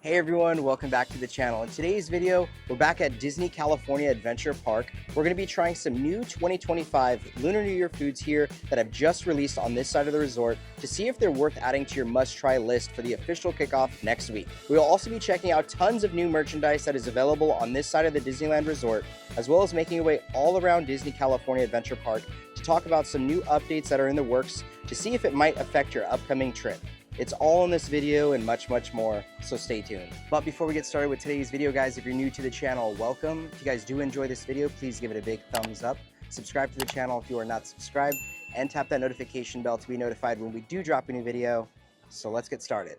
Hey everyone, welcome back to the channel. In today's video, we're back at Disney California Adventure Park. We're going to be trying some new 2025 Lunar New Year foods here that have just released on this side of the resort to see if they're worth adding to your must-try list for the official kickoff next week. We will also be checking out tons of new merchandise that is available on this side of the Disneyland resort, as well as making our way all around Disney California Adventure Park to talk about some new updates that are in the works to see if it might affect your upcoming trip. It's all in this video and much more, so stay tuned. But before we get started with today's video, guys, if you're new to the channel, welcome. If you guys do enjoy this video, please give it a big thumbs up. Subscribe to the channel if you are not subscribed, and tap that notification bell to be notified when we do drop a new video. So let's get started.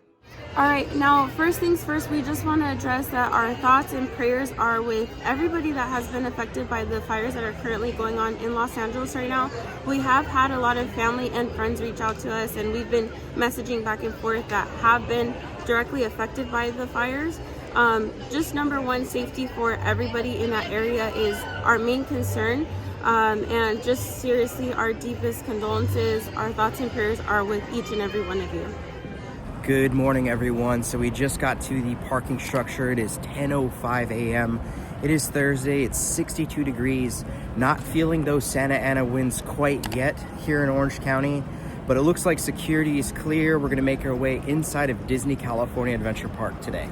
Alright, now first things first, we just want to address that our thoughts and prayers are with everybody that has been affected by the fires that are currently going on in Los Angeles right now. We have had a lot of family and friends reach out to us, and we've been messaging back and forth that have been directly affected by the fires. Just number one, safety for everybody in that area is our main concern. And just seriously, our deepest condolences, our thoughts and prayers are with each and every one of you. Good morning, everyone. So we just got to the parking structure. It is 10:05 a.m. It is Thursday. It's 62 degrees. Not feeling those Santa Ana winds quite yet here in Orange County, but it looks like security is clear. We're going to make our way inside of Disney California Adventure Park today.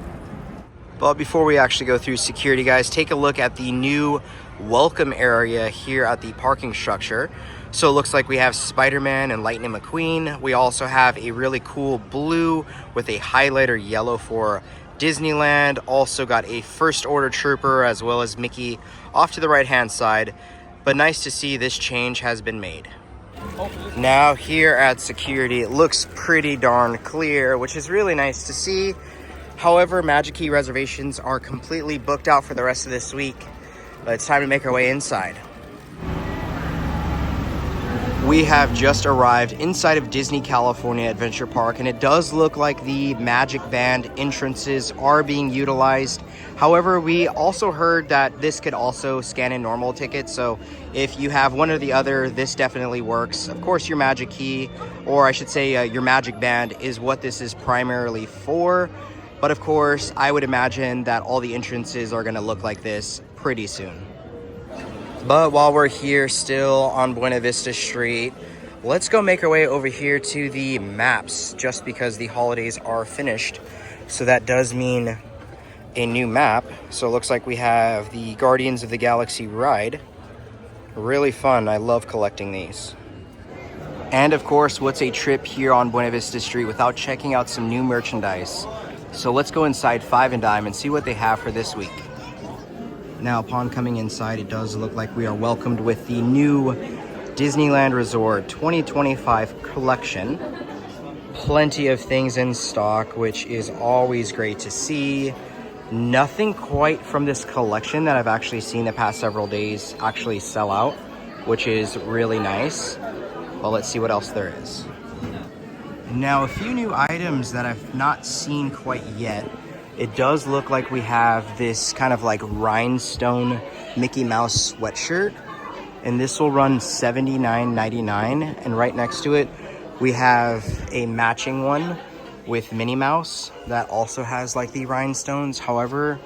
But before we actually go through security, guys, take a look at the new welcome area here at the parking structure. So it looks like we have Spider-Man and Lightning McQueen. We also have a really cool blue with a highlighter yellow for Disneyland. Also got a First Order Trooper as well as Mickey off to the right-hand side. But nice to see this change has been made. Now here at security, it looks pretty darn clear, which is really nice to see. However, Magic Key reservations are completely booked out for the rest of this week. But it's time to make our way inside. We have just arrived inside of Disney California Adventure Park, and it does look like the Magic Band entrances are being utilized. However, we also heard that this could also scan in normal tickets, so if you have one or the other, this definitely works. Of course, your Magic Key, or I should say your Magic Band, is what this is primarily for. But of course, I would imagine that all the entrances are going to look like this pretty soon. But while we're here still on Buena Vista Street, let's go make our way over here to the maps, just because the holidays are finished. So that does mean a new map. So it looks like we have the Guardians of the Galaxy ride. Really fun. I love collecting these. And of course, what's a trip here on Buena Vista Street without checking out some new merchandise? So let's go inside Five and Dime and see what they have for this week. Now, upon coming inside, it does look like we are welcomed with the new Disneyland Resort 2025 collection. Plenty of things in stock, which is always great to see. Nothing quite from this collection that I've actually seen the past several days actually sell out, which is really nice. Well, let's see what else there is. Now, a few new items that I've not seen quite yet. It does look like we have this kind of like rhinestone Mickey Mouse sweatshirt, and this will run $79.99. And right next to it, we have a matching one with Minnie Mouse that also has like the rhinestones. However,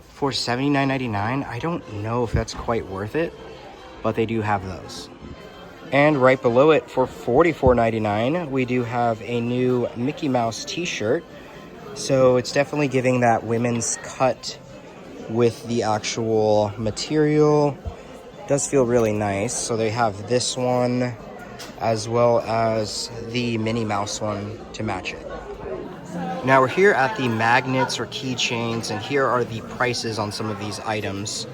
for $79.99, I don't know if that's quite worth it, but they do have those. And right below it, for $44.99, we do have a new Mickey Mouse t-shirt. So it's definitely giving that women's cut with the actual material. It does feel really nice. So they have this one as well as the Minnie Mouse one to match it. Now we're here at the magnets or keychains, and here are the prices on some of these items.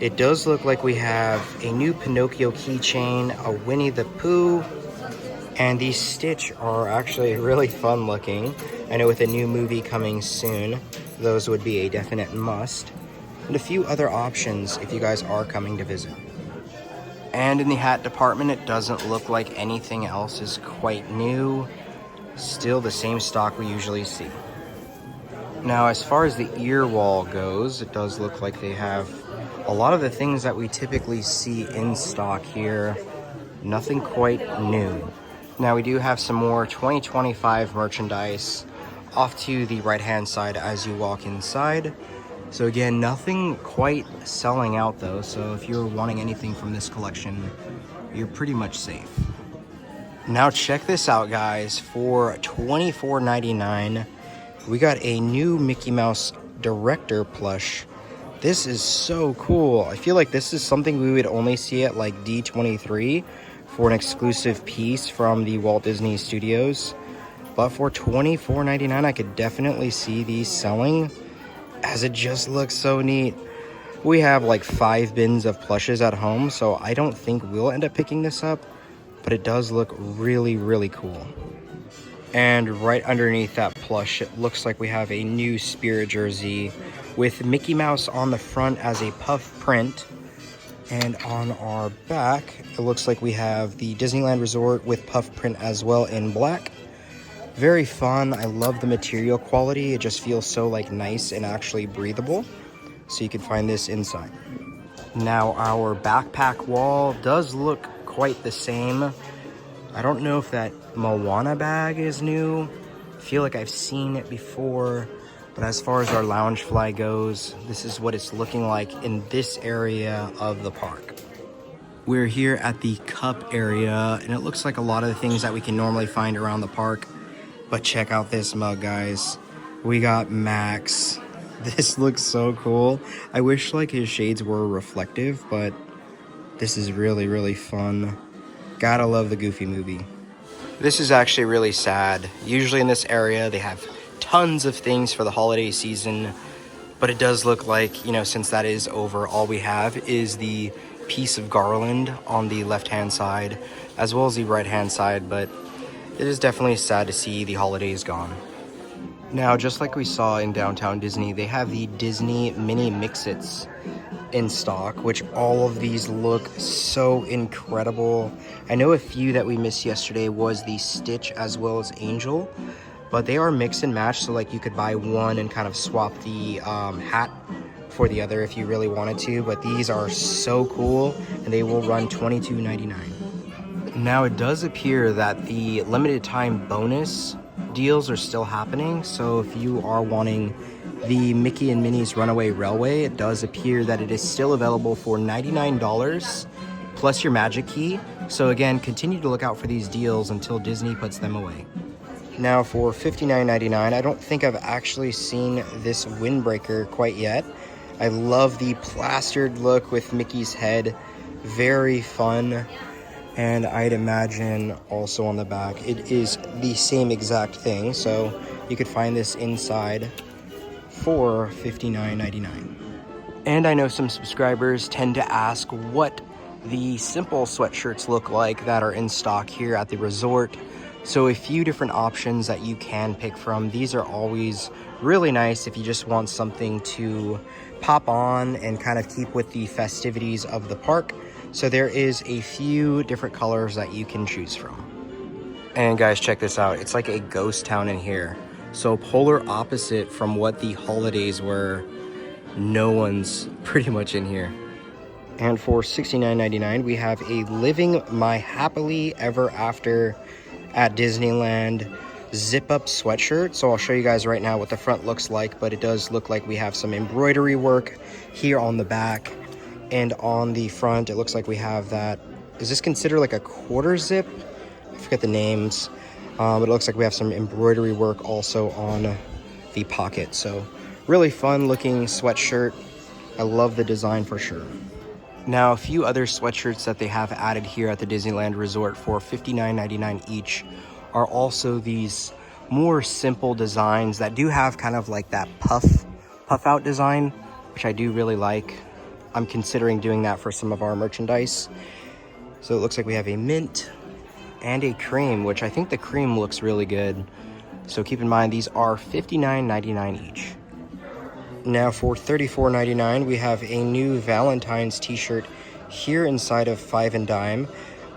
It does look like we have a new Pinocchio keychain, a Winnie the Pooh, and these Stitch are actually really fun looking. I know with a new movie coming soon, those would be a definite must. And a few other options if you guys are coming to visit. And in the hat department, it doesn't look like anything else is quite new. Still the same stock we usually see. Now, as far as the ear wall goes, it does look like they have a lot of the things that we typically see in stock here. Nothing quite new. Now we do have some more 2025 merchandise off to the right-hand side as you walk inside. So again, nothing quite selling out though, so if you're wanting anything from this collection, you're pretty much safe. Now check this out, guys. For $24.99, we got a new Mickey Mouse Director plush. This is so cool. I feel like this is something we would only see at like D23 for an exclusive piece from the Walt Disney Studios. But for $24.99, I could definitely see these selling, as it just looks so neat. We have like 5 bins of plushes at home, so I don't think we'll end up picking this up, but it does look really, really cool. And right underneath that plush, it looks like we have a new Spirit jersey with Mickey Mouse on the front as a puff print. And on our back, it looks like we have the Disneyland Resort with puff print as well in black. Very fun. I love the material quality. It just feels so like nice and actually breathable. So you can find this inside. Now our backpack wall does look quite the same. I don't know if that Moana bag is new. I feel like I've seen it before. But as far as our lounge fly goes, this is what it's looking like in this area of the park. We're here at the cup area, and it looks like a lot of the things that we can normally find around the park. But check out this mug, guys. We got Max. This looks so cool. I wish like his shades were reflective, but this is really, really fun. Gotta love the Goofy movie. This is actually really sad. Usually in this area, they have tons of things for the holiday season, but it does look like, you know, since that is over, all we have is the piece of garland on the left-hand side, as well as the right-hand side, but it is definitely sad to see the holidays gone. Now, just like we saw in Downtown Disney, they have the Disney Mini Mix-Its in stock, which all of these look so incredible. I know a few that we missed yesterday was the Stitch as well as Angel, but they are mix and match, so like you could buy one and kind of swap the hat for the other if you really wanted to, but these are so cool, and they will run $22.99. Now, it does appear that the limited time bonus deals are still happening, so if you are wanting the Mickey and Minnie's Runaway Railway, it does appear that it is still available for $99 plus your magic key. So again, continue to look out for these deals until Disney puts them away. Now for $59.99, I don't think I've actually seen this windbreaker quite yet. I love the plastered look with Mickey's head. Very fun. And I'd imagine also on the back, it is the same exact thing. So you could find this inside for $59.99. And I know some subscribers tend to ask what the simple sweatshirts look like that are in stock here at the resort. So a few different options that you can pick from. These are always really nice if you just want something to pop on and kind of keep with the festivities of the park. So there is a few different colors that you can choose from. And guys, check this out. It's like a ghost town in here. So polar opposite from what the holidays were. No one's pretty much in here. And for $69.99, we have a Living My Happily Ever After at Disneyland zip-up sweatshirt. So I'll show you guys right now what the front looks like, but it does look like we have some embroidery work here on the back. And on the front, it looks like we have that. Is this considered like a quarter zip? I forget the names. But it looks like we have some embroidery work also on the pocket. So really fun looking sweatshirt. I love the design for sure. Now, a few other sweatshirts that they have added here at the Disneyland Resort for $59.99 each are also these more simple designs that do have kind of like that puff out design, which I do really like. I'm considering doing that for some of our merchandise. So it looks like we have a mint and a cream, which I think the cream looks really good. So keep in mind, these are $59.99 each. Now for $34.99, we have a new Valentine's t-shirt here inside of Five and Dime.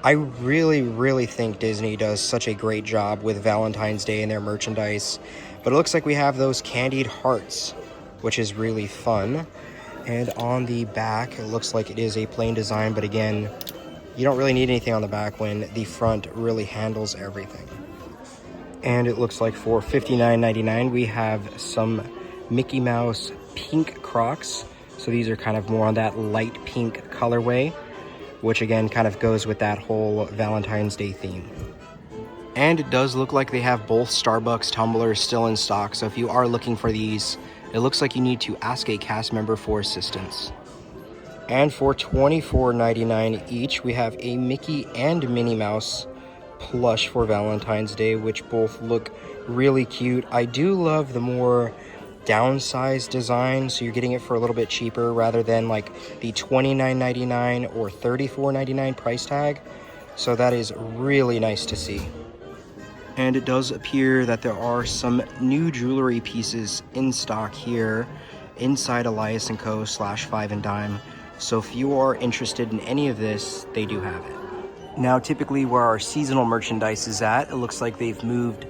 I really think Disney does such a great job with Valentine's Day and their merchandise. But it looks like we have those candied hearts, which is really fun. And on the back, it looks like it is a plain design, but again, you don't really need anything on the back when the front really handles everything. And it looks like for $59.99 we have some Mickey Mouse pink Crocs. So these are kind of more on that light pink colorway, which again kind of goes with that whole Valentine's Day theme. And it does look like they have both Starbucks tumblers still in stock. So if you are looking for these, it looks like you need to ask a cast member for assistance. And for $24.99 each, we have a Mickey and Minnie Mouse plush for Valentine's Day, which both look really cute. I do love the more downsized design, so you're getting it for a little bit cheaper rather than like the $29.99 or $34.99 price tag. So that is really nice to see. And it does appear that there are some new jewelry pieces in stock here inside Elias & Co. /5 and Dime. So if you are interested in any of this, they do have it. Now, typically where our seasonal merchandise is at, it looks like they've moved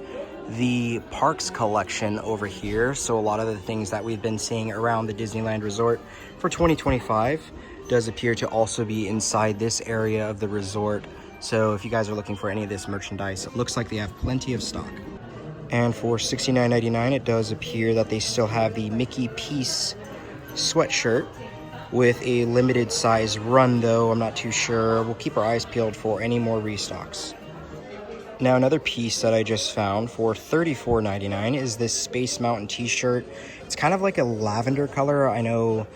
the parks collection over here. So a lot of the things that we've been seeing around the Disneyland Resort for 2025 does appear to also be inside this area of the resort. So if you guys are looking for any of this merchandise, it looks like they have plenty of stock. And for $69.99, it does appear that they still have the Mickey Piece sweatshirt with a limited size run, though I'm not too sure. We'll keep our eyes peeled for any more restocks. Now, another piece that I just found for $34.99 is this Space Mountain t-shirt. It's kind of like a lavender color. I know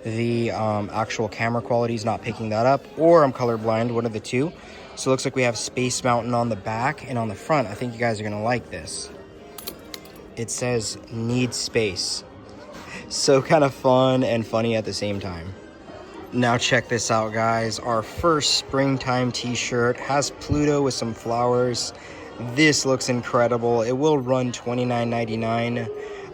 the actual camera quality is not picking that up, or I'm colorblind, one of the two. So it looks like we have Space Mountain on the back, and on the front, I think you guys are gonna like this. It says, "Need space." So kind of fun and funny at the same time. Now check this out, guys. Our first springtime t-shirt has Pluto with some flowers. This looks incredible. It will run $29.99.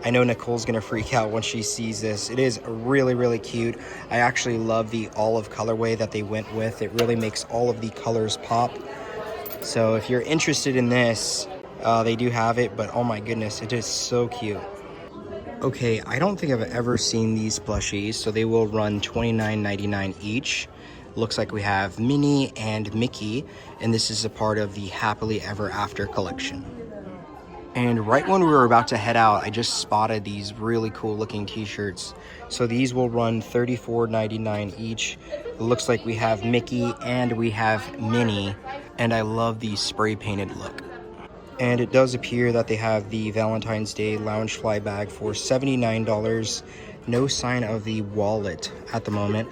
I know Nicole's gonna freak out when she sees this. It is really, really cute. I actually love the olive colorway that they went with. It really makes all of the colors pop. So if you're interested in this, they do have it, but oh my goodness, it is so cute. Okay, I don't think I've ever seen these plushies, so they will run $29.99 each. Looks like we have Minnie and Mickey, and this is a part of the Happily Ever After collection. And right when we were about to head out, I just spotted these really cool looking t-shirts. So these will run $34.99 each. It looks like we have Mickey and we have Minnie, and I love the spray painted look. And it does appear that they have the Valentine's Day Loungefly bag for $79. No sign of the wallet at the moment,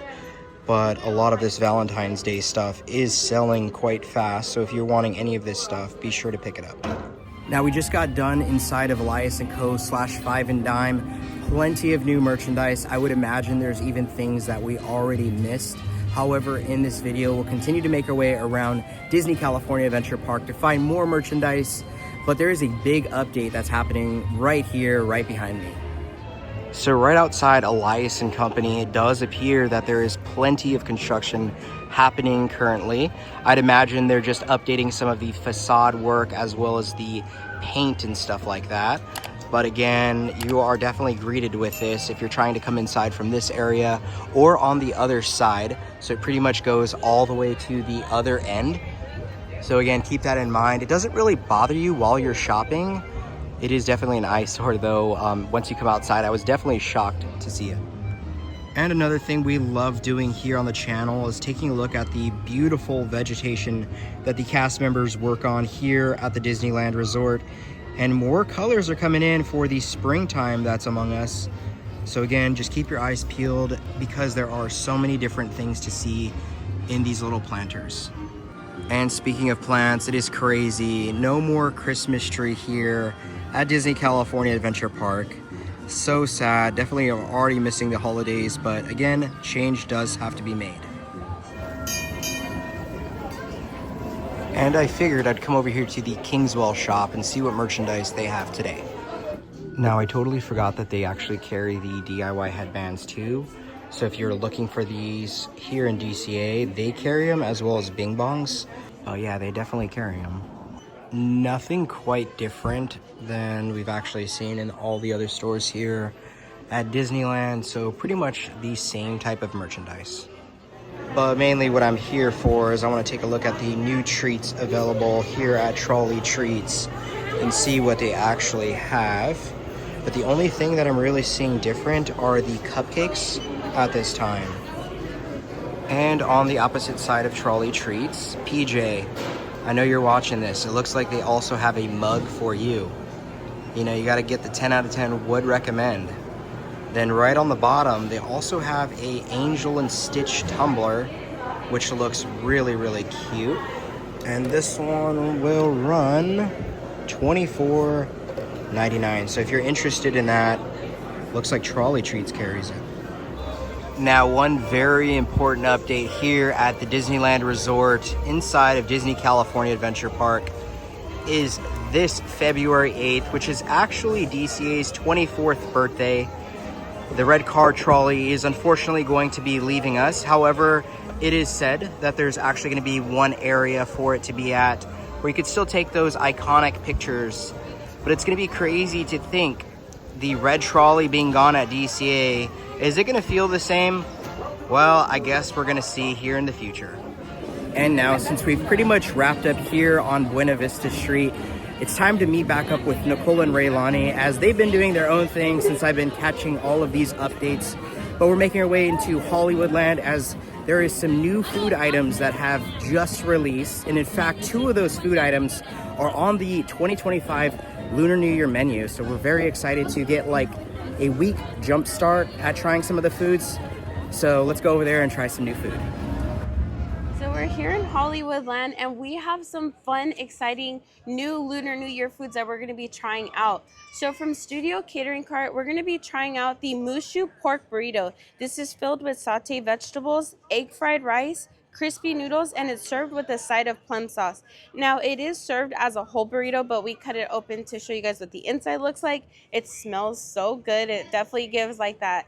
but a lot of this Valentine's Day stuff is selling quite fast. So if you're wanting any of this stuff, be sure to pick it up. Now, we just got done inside of Elias & Co. /5 and Dime. Plenty of new merchandise. I would imagine there's even things that we already missed. However, in this video, we'll continue to make our way around Disney California Adventure Park to find more merchandise. But there is a big update that's happening right here, right behind me. So right outside Elias & Company, it does appear that there is plenty of construction happening currently. I'd imagine they're just updating some of the facade work as well as the paint and stuff like that. But again, you are definitely greeted with this if you're trying to come inside from this area or on the other side. So it pretty much goes all the way to the other end. So again, keep that in mind. It doesn't really bother you while you're shopping. It is definitely an eyesore though. Once you come outside, I was definitely shocked to see it. And another thing we love doing here on the channel is taking a look at the beautiful vegetation that the cast members work on here at the Disneyland Resort. And more colors are coming in for the springtime that's among us. So again, just keep your eyes peeled because there are so many different things to see in these little planters. And speaking of plants, it is crazy. No more Christmas tree here at Disney California Adventure Park. So sad. Definitely are already missing the holidays, but again, change does have to be made. And I figured I'd come over here to the Kingswell shop and see what merchandise they have today. Now, I totally forgot that they actually carry the DIY headbands too. So if you're looking for these here in DCA, they carry them as well as Bing Bongs. Oh yeah, they definitely carry them. Nothing quite different than we've actually seen in all the other stores here at Disneyland. So pretty much the same type of merchandise. But mainly what I'm here for is I want to take a look at the new treats available here at Trolley Treats. and see what they actually have. But the only thing that I'm really seeing different are the cupcakes at this time. And on the opposite side of Trolley Treats, PJ, I know you're watching this. It looks like they also have a mug for you. You know, you got to get the 10 out of 10 would recommend. Then right on the bottom, they also have a Angel and Stitch tumbler, which looks really, really cute. And this one will run $24.99. So if you're interested in that, looks like Trolley Treats carries it. Now, one very important update here at the Disneyland Resort inside of Disney California Adventure Park is this February 8th, which is actually DCA's 24th birthday. The red car trolley is unfortunately going to be leaving us. However, it is said that there's actually going to be one area for it to be at where you could still take those iconic pictures. But it's going to be crazy to think the red trolley being gone at DCA, is it going to feel the same? Well, I guess we're going to see here in the future. And now, since we've pretty much wrapped up here on Buena Vista Street, it's time to meet back up with Nicole and Raylani, as they've been doing their own thing since I've been catching all of these updates. But we're making our way into Hollywoodland, as there is some new food items that have just released. And in fact, 2 of those food items are on the 2025 Lunar New Year menu. So we're very excited to get like a week jump start at trying some of the foods. So let's go over there and try some new food. So we're here in Hollywoodland, and we have some fun, exciting new Lunar New Year foods that we're going to be trying out. So from Studio Catering Cart, we're going to be trying out the Mushu Pork Burrito. This is filled with sauteed vegetables, egg fried rice, crispy noodles, and it's served with a side of plum sauce. Now, it is served as a whole burrito, but we cut it open to show you guys what the inside looks like. It smells so good. It definitely gives like that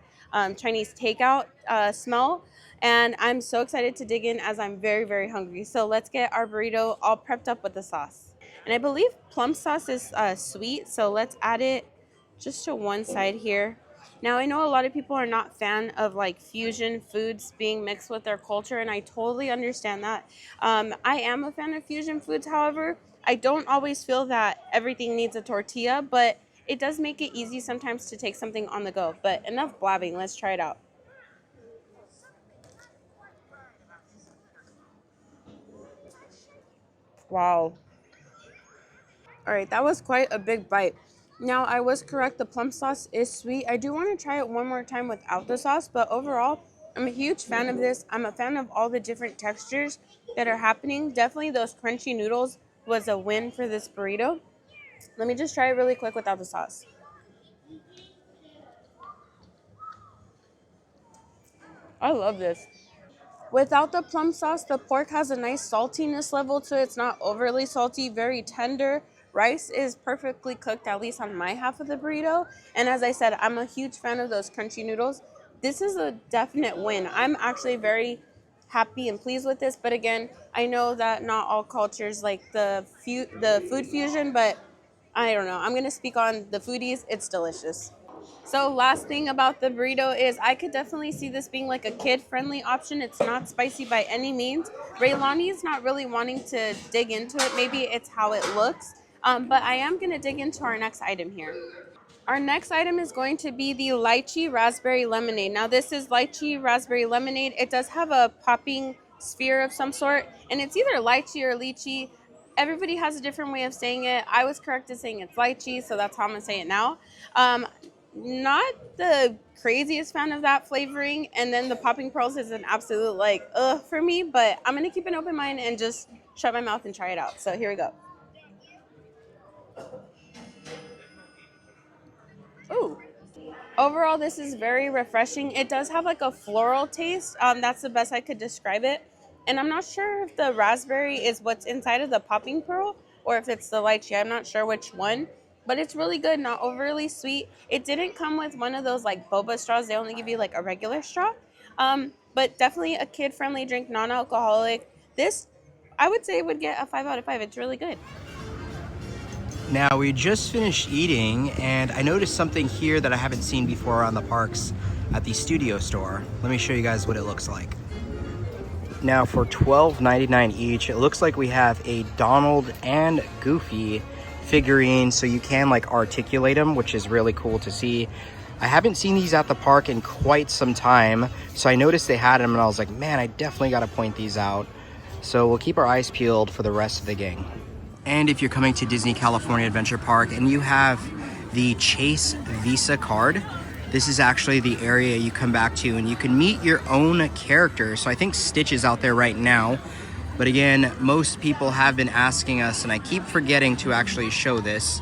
Chinese takeout smell. And I'm so excited to dig in, as I'm very, very hungry. So let's get our burrito all prepped up with the sauce. And I believe plum sauce is sweet, so let's add it just to one side here. Now, I know a lot of people are not fan of like fusion foods being mixed with their culture, and I totally understand that. I am a fan of fusion foods. However, I don't always feel that everything needs a tortilla, but it does make it easy sometimes to take something on the go. But enough blabbing, let's try it out. Wow. All right, that was quite a big bite. Now, I was correct, the plum sauce is sweet. I do want to try it one more time without the sauce, but overall, I'm a huge fan of this. I'm a fan of all the different textures that are happening. Definitely those crunchy noodles was a win for this burrito. Let me just try it really quick without the sauce. I love this. Without the plum sauce, the pork has a nice saltiness level to it. It's not overly salty, very tender. Rice is perfectly cooked, at least on my half of the burrito. And as I said, I'm a huge fan of those crunchy noodles. This is a definite win. I'm actually very happy and pleased with this. But again, I know that not all cultures like the food fusion, but I don't know. I'm going to speak on the foodies. It's delicious. So last thing about the burrito is I could definitely see this being like a kid-friendly option. It's not spicy by any means. Raylani is not really wanting to dig into it. Maybe it's how it looks. But I am going to dig into our next item here. Our next item is going to be the Lychee-Raspberry Lemonade. Now this is Lychee-Raspberry Lemonade. It does have a popping sphere of some sort, and it's either lychee or lychee. Everybody has a different way of saying it. I was correct in saying it's lychee, so that's how I'm going to say it now. Not the craziest fan of that flavoring, and then the popping pearls is an absolute like ugh for me, but I'm gonna keep an open mind and just shut my mouth and try it out. So here we go. Ooh. Overall, this is very refreshing. It does have like a floral taste. That's the best I could describe it. And I'm not sure if the raspberry is what's inside of the popping pearl or if it's the lychee. I'm not sure which one. But it's really good, not overly sweet. It didn't come with one of those like boba straws. They only give you like a regular straw. But definitely a kid-friendly drink, non-alcoholic. This, I would say, would get a 5 out of 5. It's really good. Now, we just finished eating, and I noticed something here that I haven't seen before on the parks at the studio store. Let me show you guys what it looks like. Now, for $12.99 each, it looks like we have a Donald and Goofy figurines, so you can like articulate them, which is really cool to see. I haven't seen these at the park in quite some time, so I noticed they had them and I was like, man, I definitely got to point these out. So we'll keep our eyes peeled for the rest of the gang. And if you're coming to Disney California Adventure Park and you have the Chase Visa card, this is actually the area you come back to and you can meet your own character. So I think Stitch is out there right now. But again, most people have been asking us, and I keep forgetting to actually show this.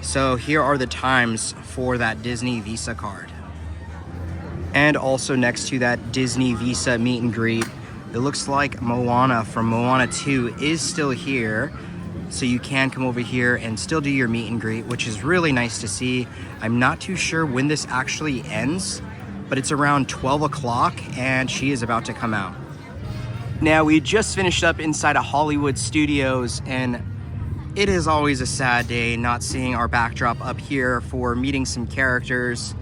So here are the times for that Disney Visa card. And also next to that Disney Visa meet and greet, it looks like Moana from Moana 2 is still here. So you can come over here and still do your meet and greet, which is really nice to see. I'm not too sure when this actually ends, but it's around 12 o'clock and she is about to come out. Now, we just finished up inside of Hollywood Studios, and it is always a sad day not seeing our backdrop up here for meeting some characters,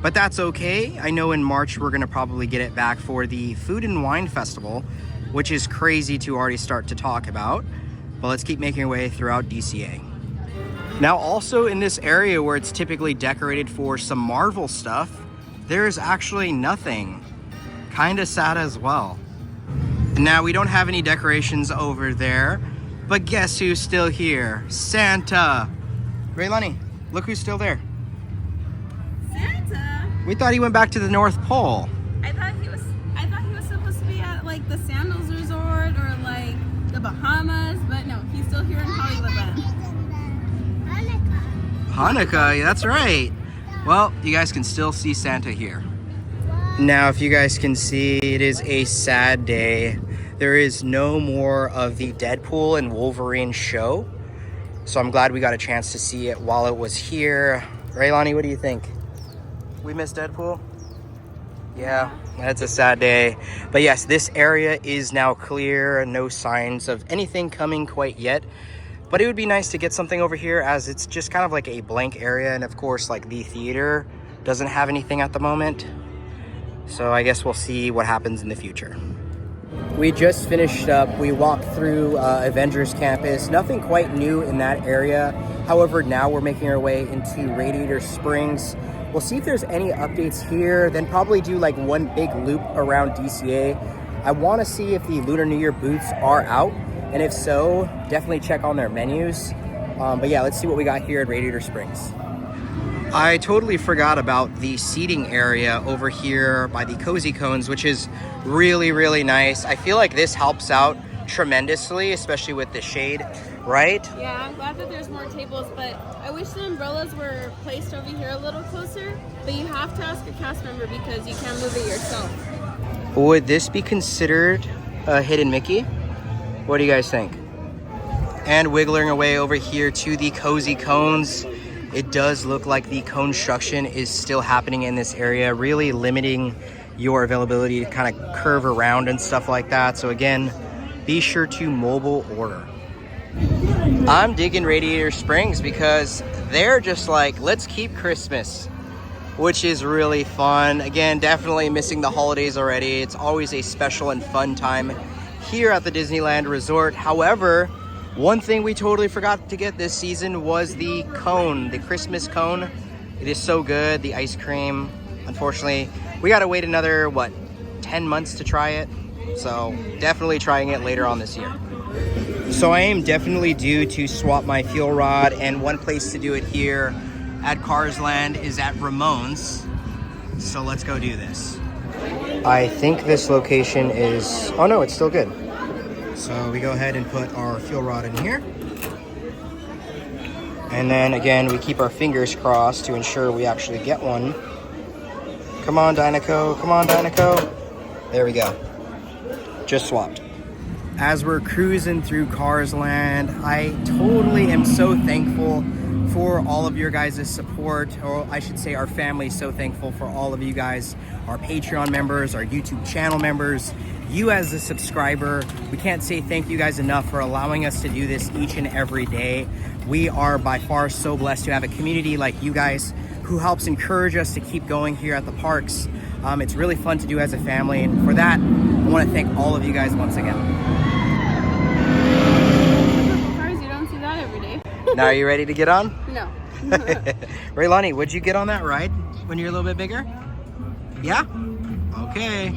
but that's okay. I know in March we're gonna probably get it back for the Food and Wine Festival, which is crazy to already start to talk about, but let's keep making our way throughout DCA. Now, also in this area where it's typically decorated for some Marvel stuff, there's actually nothing. Kinda sad as well. Now, we don't have any decorations over there, but guess who's still here? Santa! Raylani, look who's still there. Santa? We thought he went back to the North Pole. I thought he was supposed to be at like the Sandals Resort or like the Bahamas, but no, he's still here in Hollywood then. Hanukkah, yeah, that's right. Well, you guys can still see Santa here. Now, if you guys can see, it is a sad day. There is no more of the Deadpool and Wolverine show. So I'm glad we got a chance to see it while it was here. Raylani, what do you think? We missed Deadpool? Yeah, that's a sad day. But yes, this area is now clear. No signs of anything coming quite yet. But it would be nice to get something over here as it's just kind of like a blank area. And of course, like the theater doesn't have anything at the moment. So I guess we'll see what happens in the future. We just finished up. We walked through Avengers Campus. Nothing quite new in that area. However, now we're making our way into Radiator Springs. We'll see if there's any updates here, then probably do like one big loop around DCA. I want to see if the Lunar New Year booths are out, and if so, definitely check on their menus. But yeah, let's see what we got here at Radiator Springs. I totally forgot about the seating area over here by the Cozy Cones, which is really, really nice. I feel like this helps out tremendously, especially with the shade, right? Yeah, I'm glad that there's more tables, but I wish the umbrellas were placed over here a little closer, but you have to ask a cast member because you can't move it yourself. Would this be considered a hidden Mickey? What do you guys think? And wiggling away over here to the Cozy Cones, it does look like the construction is still happening in this area, really limiting your availability to kind of curve around and stuff like that. So again, be sure to mobile order. I'm digging Radiator Springs because they're just like, let's keep Christmas, which is really fun. Again, definitely missing the holidays already. It's always a special and fun time here at the Disneyland Resort. However, one thing we totally forgot to get this season was the cone, the Christmas cone. It is so good, the ice cream. Unfortunately, we gotta wait another, 10 months to try it. So definitely trying it later on this year. So I am definitely due to swap my fuel rod, and one place to do it here at Cars Land is at Ramon's. So let's go do this. I think this location is, oh no, it's still good. So we go ahead and put our fuel rod in here. And then again, we keep our fingers crossed to ensure we actually get one. Come on, Dynaco, come on, Dynaco. There we go. Just swapped. As we're cruising through Cars Land, I totally am so thankful for all of your guys' support, or I should say our family is so thankful for all of you guys, our Patreon members, our YouTube channel members, you as a subscriber. We can't say thank you guys enough for allowing us to do this each and every day. We are by far so blessed to have a community like you guys who helps encourage us to keep going here at the parks. It's really fun to do as a family, and for that, I want to thank all of you guys once again. Cars, you don't see that every day. Now, are you ready to get on? No. Raylani, would you get on that ride when you're a little bit bigger? Yeah? Okay.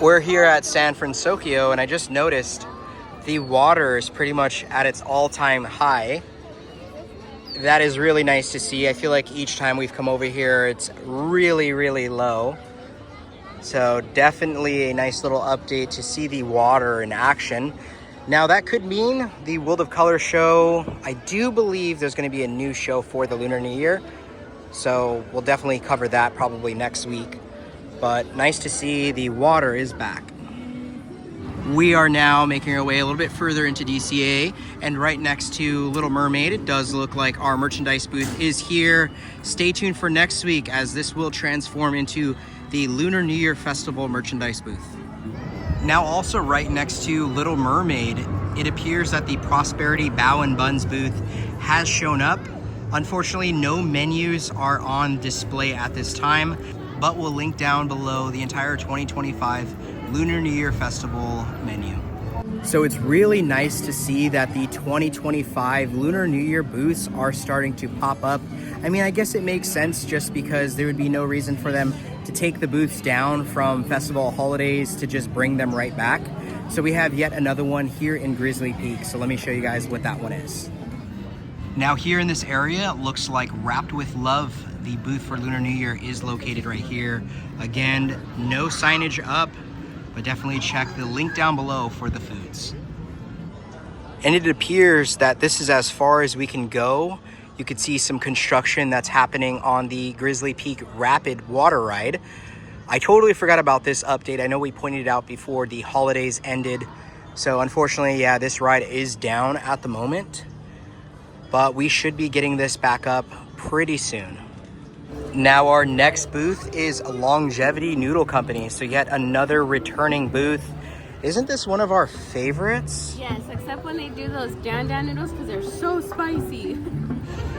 We're here at FranSokyo, and I just noticed the water is pretty much at its all-time high. That is really nice to see. I feel like each time we've come over here, it's really, really low. So definitely a nice little update to see the water in action. Now that could mean the World of Color show. I do believe there's going to be a new show for the Lunar New Year. So we'll definitely cover that probably next week. But nice to see the water is back. We are now making our way a little bit further into DCA, and right next to Little Mermaid, it does look like our merchandise booth is here. Stay tuned for next week, as this will transform into the Lunar New Year Festival merchandise booth. Now also right next to Little Mermaid, it appears that the Prosperity Bao and Buns booth has shown up. Unfortunately, no menus are on display at this time, but we'll link down below the entire 2025 Lunar New Year Festival menu. So it's really nice to see that the 2025 Lunar New Year booths are starting to pop up. I mean, I guess it makes sense just because there would be no reason for them to take the booths down from festival holidays to just bring them right back. So we have yet another one here in Grizzly Peak. So let me show you guys what that one is. Now here in this area, it looks like Wrapped with Love, the booth for Lunar New Year, is located right here. Again, no signage up, but definitely check the link down below for the foods. And it appears that this is as far as we can go. You could see some construction that's happening on the Grizzly Peak Rapid Water Ride. I totally forgot about this update. I know we pointed it out before the holidays ended. So unfortunately, yeah, this ride is down at the moment, but we should be getting this back up pretty soon. Now our next booth is Longevity Noodle Company. So yet another returning booth. Isn't this one of our favorites? Yes, except when they do those Dan noodles because they're so spicy.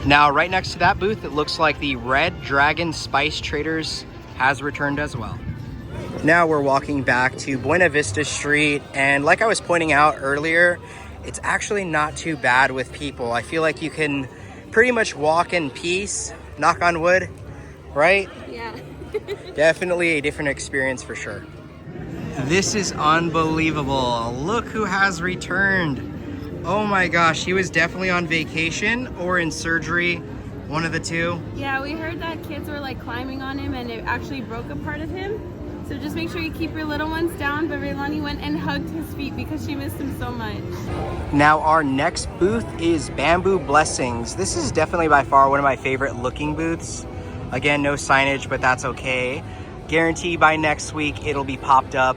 Now right next to that booth, it looks like the Red Dragon Spice Traders has returned as well. Now we're walking back to Buena Vista Street, and like I was pointing out earlier, it's actually not too bad with people. I feel like you can pretty much walk in peace, knock on wood, right? Yeah. Definitely a different experience for sure. This is unbelievable. Look who has returned. Oh my gosh, he was definitely on vacation or in surgery, one of the two. Yeah, we heard that kids were like climbing on him and it actually broke a part of him. So just make sure you keep your little ones down. But Raylani went and hugged his feet because she missed him so much. Now our next booth is Bamboo Blessings. This is definitely by far one of my favorite looking booths. Again, no signage, but that's okay. Guarantee by next week it'll be popped up.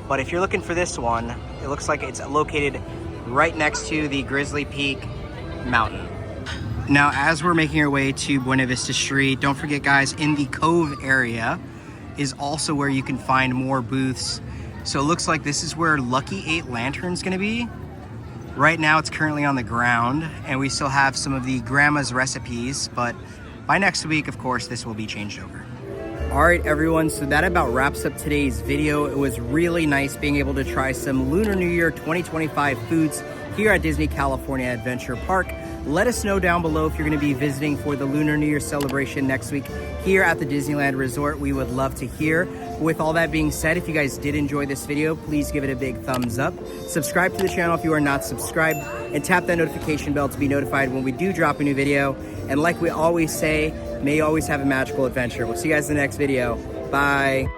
But if you're looking for this one, it looks like it's located right next to the Grizzly Peak Mountain. Now, as we're making our way to Buena Vista Street, don't forget guys, in the Cove area is also where you can find more booths. So it looks like this is where Lucky 8 Lantern's gonna be. Right now it's currently on the ground, and we still have some of the grandma's recipes, but by next week, of course, this will be changed over. All right, everyone, so that about wraps up today's video. It was really nice being able to try some Lunar New Year 2025 foods here at Disney California Adventure Park. Let us know down below if you're going to be visiting for the Lunar New Year celebration next week here at the Disneyland Resort. We would love to hear. With all that being said, if you guys did enjoy this video, please give it a big thumbs up. Subscribe to the channel if you are not subscribed, and tap that notification bell to be notified when we do drop a new video. And like we always say, may you always have a magical adventure. We'll see you guys in the next video. Bye.